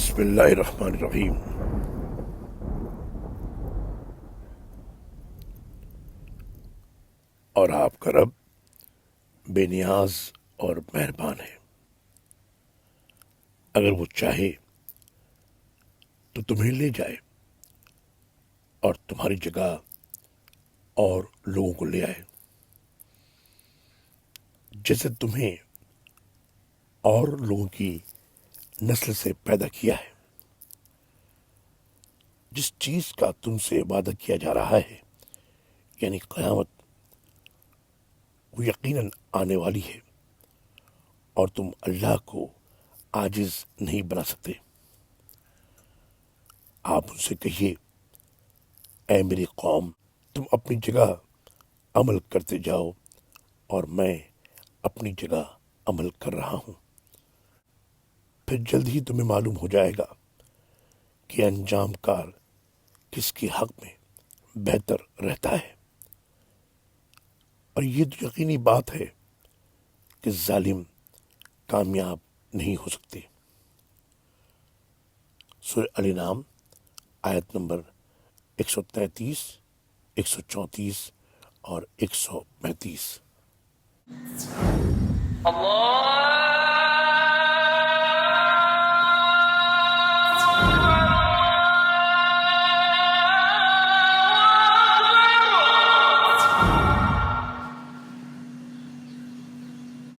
بسم اللہ الرحمن الرحیم۔ اور آپ کا رب بے نیاز اور مہربان ہے۔ اگر وہ چاہے تو تمہیں لے جائے اور تمہاری جگہ اور لوگوں کو لے آئے، جیسے تمہیں اور لوگوں کی نسل سے پیدا کیا ہے۔ جس چیز کا تم سے وعدہ کیا جا رہا ہے یعنی قیامت، وہ یقیناً آنے والی ہے اور تم اللہ کو عاجز نہیں بنا سکتے۔ آپ ان سے کہیے، اے میری قوم، تم اپنی جگہ عمل کرتے جاؤ اور میں اپنی جگہ عمل کر رہا ہوں۔ پھر جلد ہی تمہیں معلوم ہو جائے گا کہ انجام کار کس کے حق میں بہتر رہتا ہے۔ اور یہ تو یقینی بات ہے کہ ظالم کامیاب نہیں ہو سکتے۔ سورہ الانعام آیت نمبر 133، 134 اور 135۔ اللہ